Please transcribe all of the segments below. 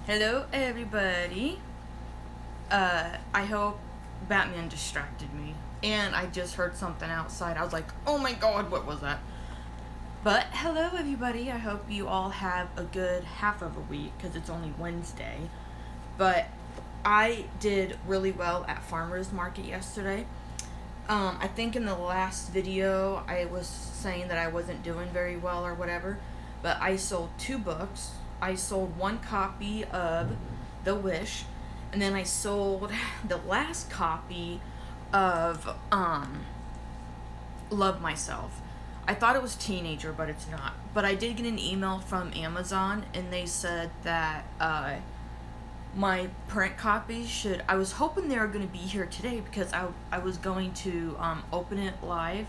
Hello, everybody. I hope Batman distracted me. And I just heard something outside. I was like, oh my god, what was that? But hello, everybody. I hope you all have a good half of a week because it's only Wednesday. But I did really well at Farmer's Market yesterday. I think in the last video I was saying that I wasn't doing very well or whatever. But I sold 2 books. I sold 1 copy of The Wish, and then I sold the last copy of Love Myself. I thought it was Teenager, but it's not. But I did get an email from Amazon, and they said that my print copy should... I was hoping they were going to be here today because I was going to open it live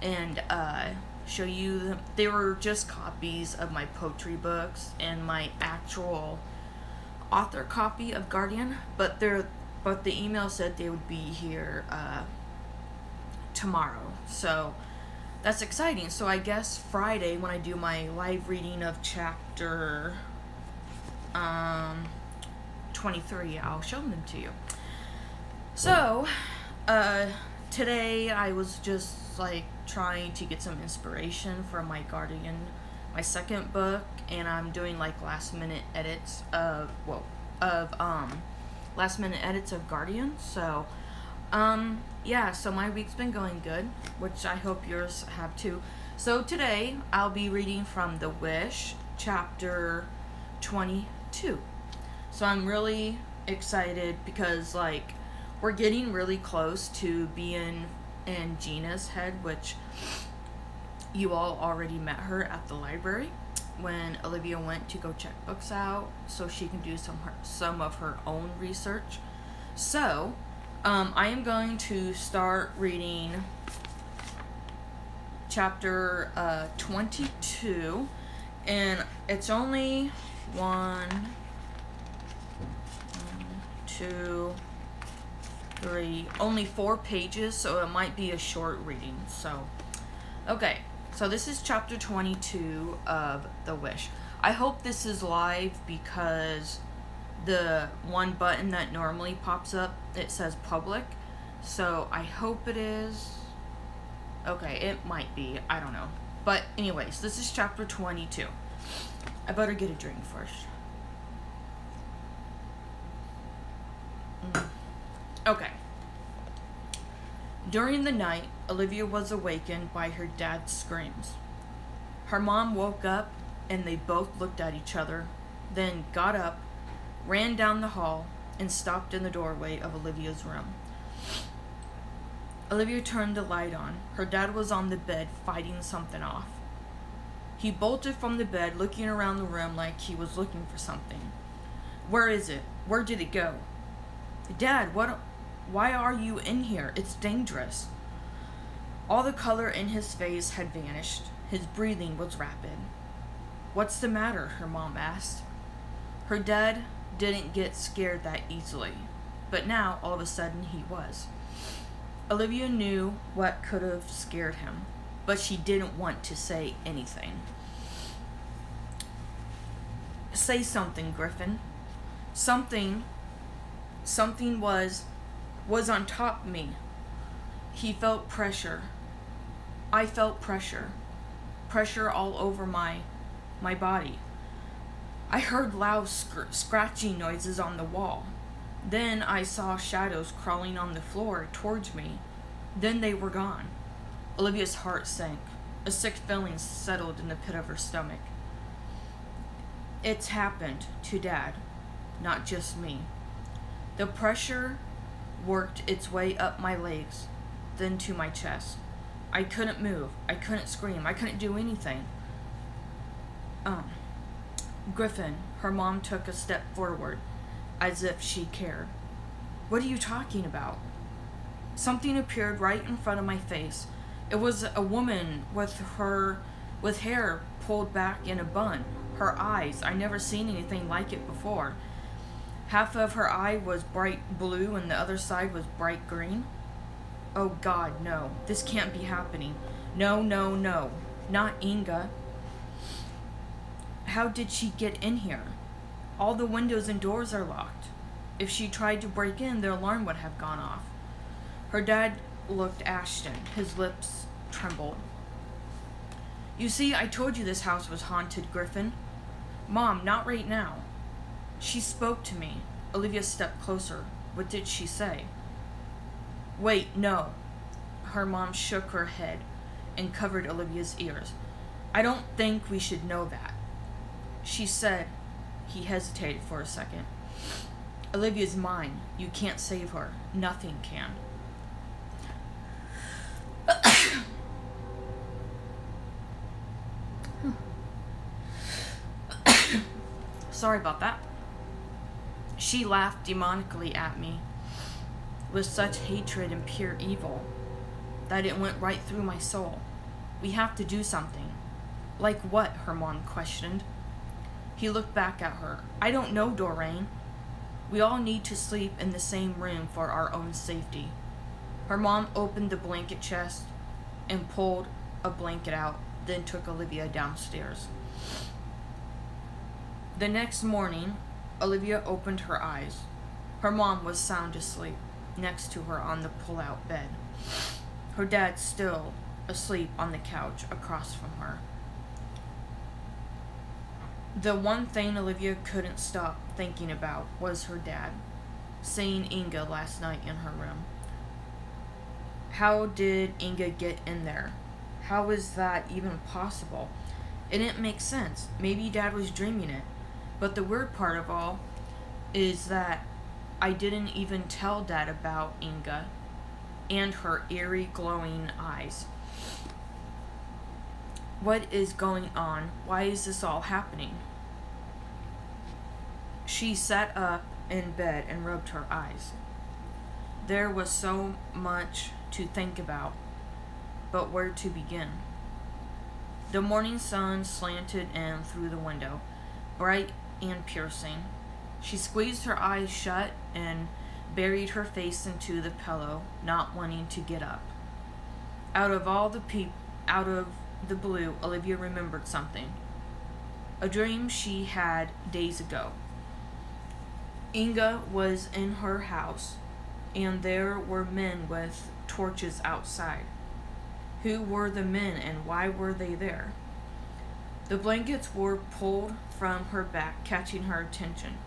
and show you them. They were just copies of my poetry books and my actual author copy of Guardian, but the email said they would be here tomorrow, so that's exciting. So I guess Friday, when I do my live reading of chapter 23, I'll show them to you. So today I was just like trying to get some inspiration for my Guardian, my second book, and I'm doing like last minute edits of Guardian. So yeah, so my week's been going good, which I hope yours have too. So today I'll be reading from The Wish, chapter 22. So I'm really excited because like we're getting really close to being in Gina's head, which you all already met her at the library when Olivia went to go check books out so she can do some of her own research. So I am going to start reading chapter 22, and it's only 1, 2, 3, only 4 pages, so it might be a short reading. So okay, so this is chapter 22 of The Wish. I hope this is live because the one button that normally pops up, it says public, so I hope it is. Okay, it might be, I don't know, but anyways, this is chapter 22. I better get a drink first. Okay. During the night, Olivia was awakened by her dad's screams. Her mom woke up and they both looked at each other, then got up, ran down the hall, and stopped in the doorway of Olivia's room. Olivia turned the light on. Her dad was on the bed fighting something off. He bolted from the bed, looking around the room like he was looking for something. Where is it? Where did it go? Dad, why are you in here? It's dangerous. All the color in his face had vanished. His breathing was rapid. What's the matter? Her mom asked. Her dad didn't get scared that easily, but now all of a sudden he was. Olivia knew what could have scared him, but she didn't want to say anything. Say something, Griffin. Something was on top of me. He felt pressure. I felt pressure. Pressure all over my body. I heard loud scratching noises on the wall. Then I saw shadows crawling on the floor towards me. Then they were gone. Olivia's heart sank. A sick feeling settled in the pit of her stomach. It's happened to Dad, not just me. The pressure worked its way up my legs, then to my chest. I couldn't move. I couldn't scream. I couldn't do anything. Griffin, her mom took a step forward, as if she cared. What are you talking about? Something appeared right in front of my face. It was a woman with hair pulled back in a bun. Her eyes, I never seen anything like it before. Half of her eye was bright blue and the other side was bright green. Oh God, no. This can't be happening. No, no, no. Not Inga. How did she get in here? All the windows and doors are locked. If she tried to break in, the alarm would have gone off. Her dad looked Ashton. His lips trembled. You see, I told you this house was haunted, Griffin. Mom, not right now. She spoke to me. Olivia stepped closer. What did she say? Wait, no. Her mom shook her head and covered Olivia's ears. I don't think we should know that. She said. He hesitated for a second. Olivia's mine. You can't save her. Nothing can. Sorry about that. She laughed demonically at me with such hatred and pure evil that it went right through my soul. We have to do something. Like what? Her mom questioned. He looked back at her. I don't know, Doreen. We all need to sleep in the same room for our own safety. Her mom opened the blanket chest and pulled a blanket out, then took Olivia downstairs. The next morning, Olivia opened her eyes. Her mom was sound asleep next to her on the pull-out bed. Her dad still asleep on the couch across from her. The one thing Olivia couldn't stop thinking about was her dad, seeing Inga last night in her room. How did Inga get in there? How is that even possible? It didn't make sense. Maybe Dad was dreaming it. But the weird part of all is that I didn't even tell Dad about Inga and her eerie glowing eyes. What is going on? Why is this all happening? She sat up in bed and rubbed her eyes. There was so much to think about, but where to begin? The morning sun slanted in through the window, bright and piercing. She squeezed her eyes shut and buried her face into the pillow, not wanting to get up. Out of the blue, Olivia remembered something. A dream she had days ago. Inga was in her house, and there were men with torches outside. Who were the men and why were they there? The blankets were pulled from her back, catching her attention.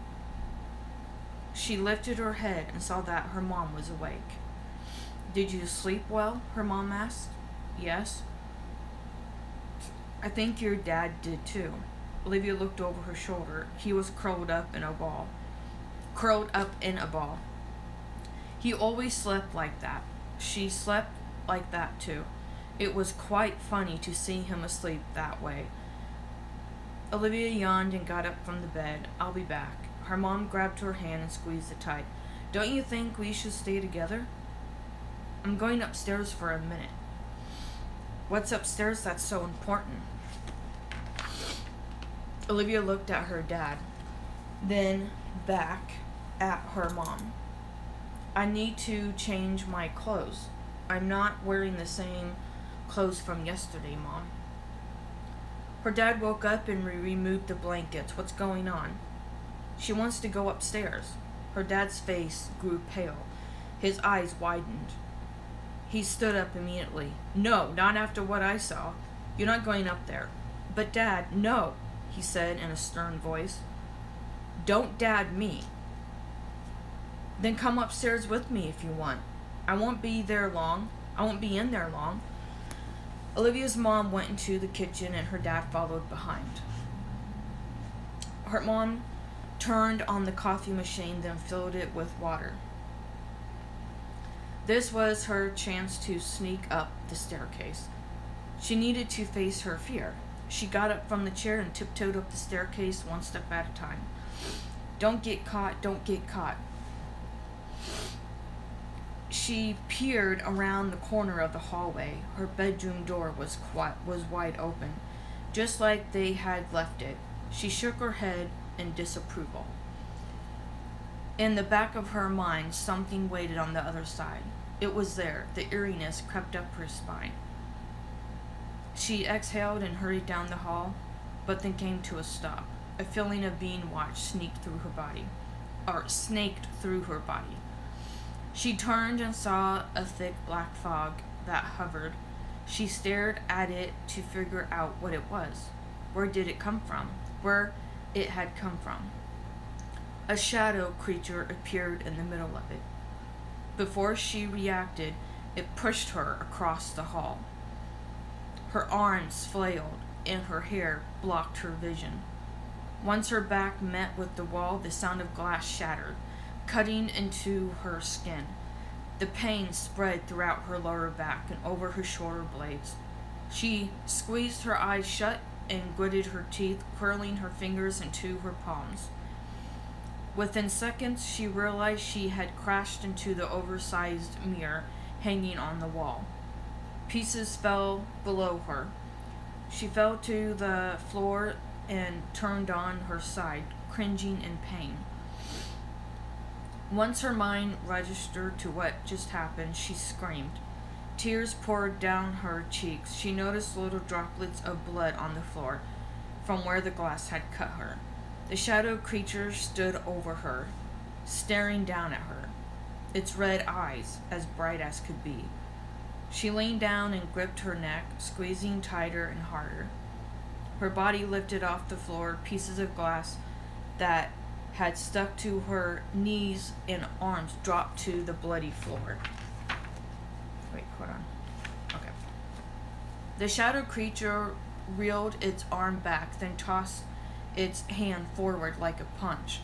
She lifted her head and saw that her mom was awake. Did you sleep well? Her mom asked. Yes. I think your dad did too. Olivia looked over her shoulder. He was curled up in a ball. He always slept like that. She slept like that too. It was quite funny to see him asleep that way. Olivia yawned and got up from the bed. I'll be back. Her mom grabbed her hand and squeezed it tight. Don't you think we should stay together? I'm going upstairs for a minute. What's upstairs that's so important? Olivia looked at her dad, then back at her mom. I need to change my clothes. I'm not wearing the same clothes from yesterday, Mom. Her dad woke up and removed the blankets. What's going on? She wants to go upstairs. Her dad's face grew pale. His eyes widened. He stood up immediately. No, not after what I saw. You're not going up there. But Dad, no, he said in a stern voice. Don't dad me. Then come upstairs with me if you want. I won't be in there long. Olivia's mom went into the kitchen and her dad followed behind. Her mom turned on the coffee machine, then filled it with water. This was her chance to sneak up the staircase. She needed to face her fear. She got up from the chair and tiptoed up the staircase one step at a time. Don't get caught, don't get caught. She peered around the corner of the hallway. Her bedroom door was wide open, just like they had left it. She shook her head in disapproval. In the back of her mind, something waited on the other side. It was there. The eeriness crept up her spine. She exhaled and hurried down the hall, but then came to a stop. A feeling of being watched snaked through her body. She turned and saw a thick black fog that hovered. She stared at it to figure out what it was. Where did it come from? Where it had come from. A shadow creature appeared in the middle of it. Before she reacted, it pushed her across the hall. Her arms flailed, and her hair blocked her vision. Once her back met with the wall, the sound of glass shattered, cutting into her skin. The pain spread throughout her lower back and over her shoulder blades. She squeezed her eyes shut and gritted her teeth, curling her fingers into her palms. Within seconds, she realized she had crashed into the oversized mirror hanging on the wall. Pieces fell below her. She fell to the floor and turned on her side, cringing in pain. Once her mind registered to what just happened, she screamed. Tears poured down her cheeks. She noticed little droplets of blood on the floor from where the glass had cut her. The shadow creature stood over her, staring down at her, its red eyes as bright as could be. She leaned down and gripped her neck, squeezing tighter and harder. Her body lifted off the floor, pieces of glass that had stuck to her knees and arms dropped to the bloody floor. Wait, hold on. Okay. The shadow creature reeled its arm back, then tossed its hand forward like a punch.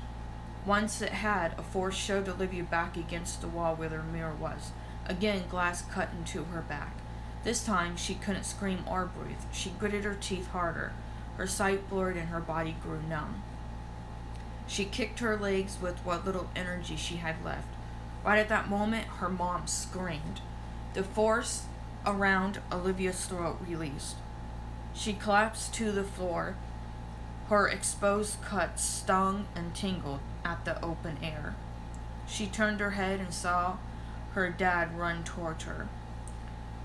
Once it had, a force shoved Olivia back against the wall where the mirror was. Again, glass cut into her back. This time, she couldn't scream or breathe. She gritted her teeth harder. Her sight blurred and her body grew numb. She kicked her legs with what little energy she had left. Right at that moment, her mom screamed. The force around Olivia's throat released. She collapsed to the floor. Her exposed cuts stung and tingled at the open air. She turned her head and saw her dad run toward her.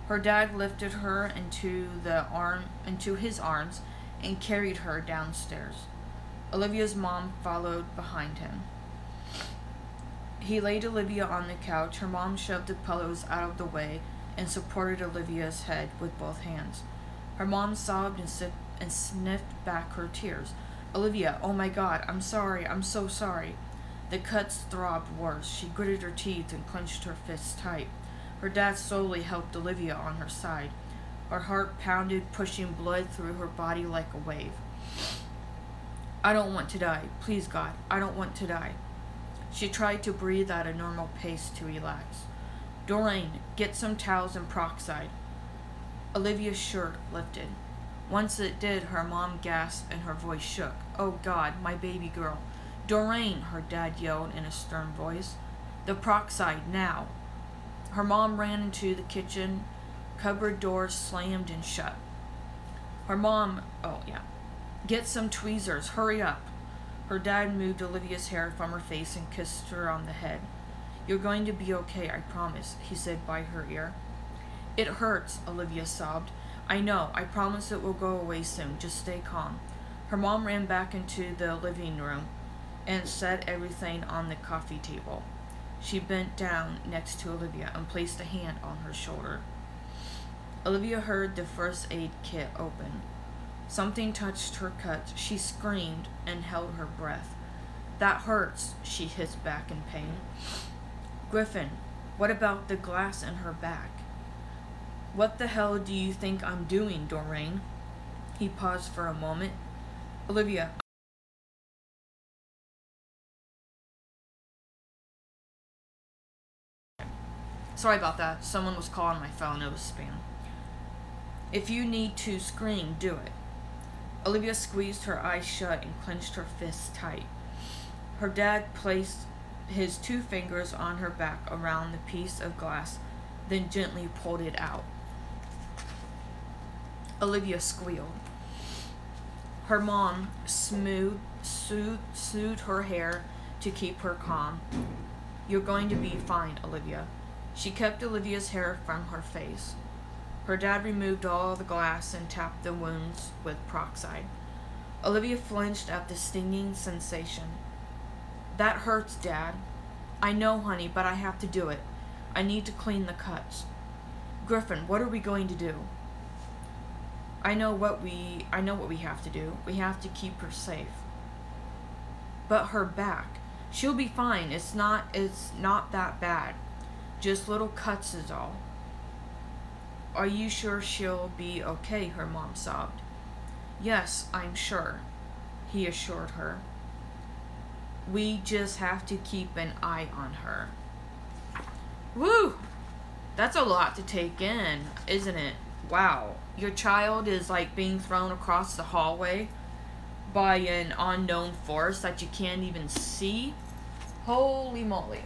Her dad lifted her into his arms and carried her downstairs. Olivia's mom followed behind him. He laid Olivia on the couch. Her mom shoved the pillows out of the way and supported Olivia's head with both hands. Her mom sobbed and sniffed back her tears. Olivia, oh my God, I'm sorry, I'm so sorry. The cuts throbbed worse. She gritted her teeth and clenched her fists tight. Her dad slowly helped Olivia on her side. Her heart pounded, pushing blood through her body like a wave. I don't want to die. Please, God, I don't want to die. She tried to breathe at a normal pace to relax. Doreen, get some towels and peroxide. Olivia's shirt lifted. Once it did, her mom gasped and her voice shook. Oh God, my baby girl. Doreen, her dad yelled in a stern voice. The peroxide, now. Her mom ran into the kitchen. Cupboard doors slammed and shut. Her mom, get some tweezers, hurry up. Her dad moved Olivia's hair from her face and kissed her on the head. You're going to be okay, I promise, he said by her ear. It hurts, Olivia sobbed. I know, I promise it will go away soon, just stay calm. Her mom ran back into the living room and set everything on the coffee table. She bent down next to Olivia and placed a hand on her shoulder. Olivia heard the first aid kit open. Something touched her cuts. She screamed and held her breath. That hurts, she hissed back in pain. Griffin, what about the glass in her back? What the hell do you think I'm doing, Doreen? He paused for a moment. Olivia, sorry about that. Someone was calling my phone. It was spam. If you need to scream, do it. Olivia squeezed her eyes shut and clenched her fists tight. Her dad placed his 2 fingers on her back around the piece of glass, then gently pulled it out. Olivia squealed. Her mom soothed her hair to keep her calm. You're going to be fine, Olivia. She kept Olivia's hair from her face. Her dad removed all the glass and tapped the wounds with peroxide. Olivia flinched at the stinging sensation. That hurts, Dad. I know, honey, but I have to do it. I need to clean the cuts. Griffin, what are we going to do? I know what we have to do. We have to keep her safe. But her back. She'll be fine. It's not that bad. Just little cuts is all. Are you sure she'll be okay? Her mom sobbed. Yes, I'm sure, he assured her. We just have to keep an eye on her. Woo! That's a lot to take in, isn't it? Wow. Your child is like being thrown across the hallway by an unknown force that you can't even see. Holy moly.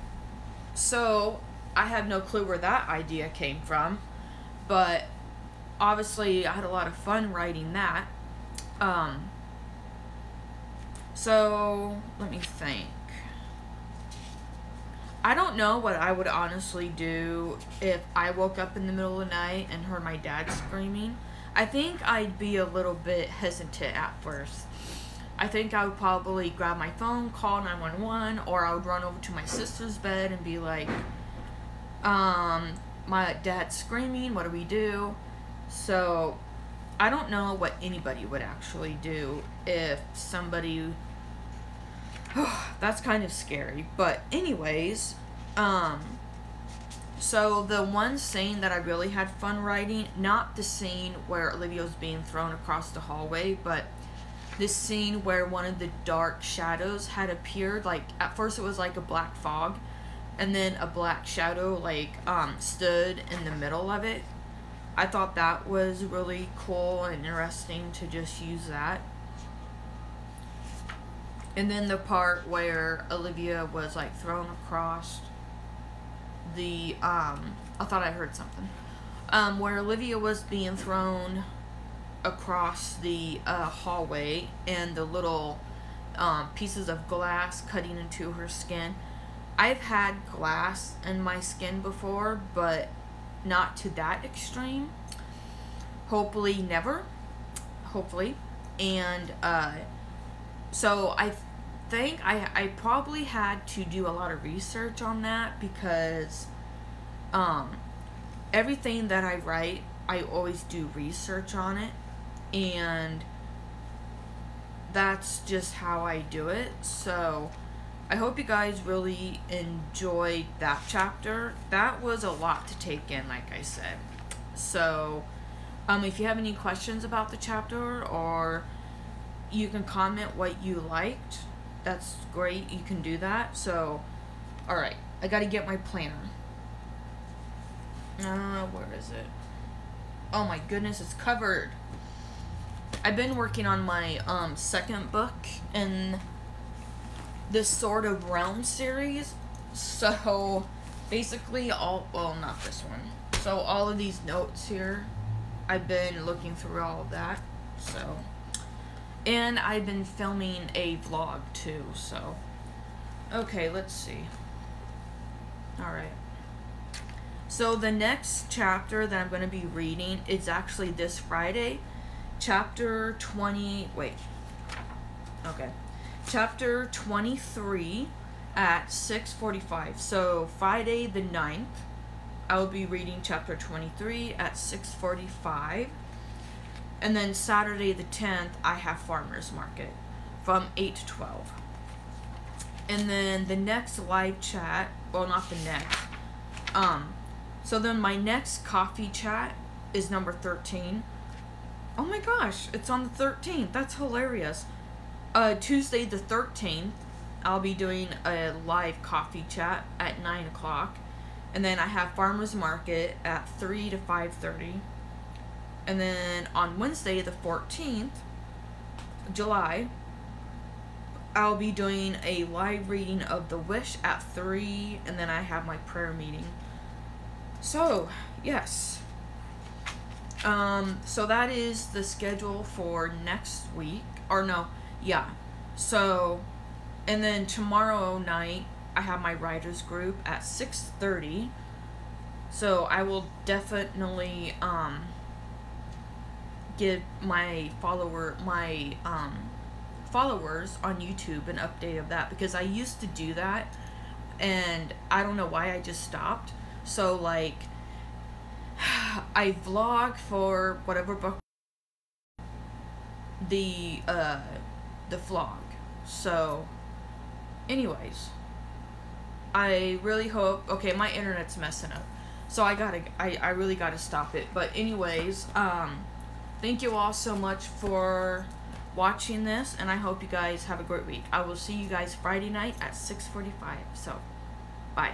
So, I have no clue where that idea came from, but obviously I had a lot of fun writing that. So, let me think. I don't know what I would honestly do if I woke up in the middle of the night and heard my dad screaming. I think I'd be a little bit hesitant at first. I think I would probably grab my phone, call 911, or I would run over to my sister's bed and be like, my dad's screaming, what do we do? So, I don't know what anybody would actually do if somebody... That's kind of scary. But anyways, so the one scene that I really had fun writing, not the scene where Olivia was being thrown across the hallway, but this scene where one of the dark shadows had appeared. Like, at first it was like a black fog, and then a black shadow, like, stood in the middle of it. I thought that was really cool and interesting to just use that. And then the part where Olivia was, like, thrown across the, I thought I heard something. Where Olivia was being thrown across the, hallway, and the little, pieces of glass cutting into her skin. I've had glass in my skin before, but not to that extreme. Hopefully never. Hopefully. And, so I think I probably had to do a lot of research on that because everything that I write, I always do research on it, and that's just how I do it. So I hope you guys really enjoyed that chapter. That was a lot to take in, like I said. So if you have any questions about the chapter, or you can comment what you liked, that's great, you can do that. So, alright, I gotta get my planner. Where is it? Oh my goodness, it's covered. I've been working on my, second book in this Sword of Realm series. So, basically well, not this one. So, all of these notes here, I've been looking through all of that, so... And I've been filming a vlog too, so. Okay, let's see. Alright. So the next chapter that I'm going to be reading is actually this Friday. Chapter 20, wait. Okay. Chapter 23 at 6:45. So Friday the 9th, I will be reading chapter 23 at 6:45. And then Saturday the 10th, I have Farmer's Market from 8 to 12. And then the next live chat, well, not the next. So then my next coffee chat is number 13. Oh my gosh, it's on the 13th. That's hilarious. Tuesday the 13th, I'll be doing a live coffee chat at 9 o'clock. And then I have Farmer's Market at 3 to 5:30. And then on Wednesday, the 14th, July, I'll be doing a live reading of The Wish at 3, and then I have my prayer meeting. So, yes. So that is the schedule for next week. Or no, yeah. So, and then tomorrow night, I have my writers group at 6:30. So I will definitely, give my followers on YouTube, an update of that, because I used to do that and I don't know why I just stopped. So like I vlog for whatever book the vlog. So anyways, I really hope, okay, my internet's messing up, so I really gotta stop it. But anyways, thank you all so much for watching this, and I hope you guys have a great week. I will see you guys Friday night at 6:45. So bye.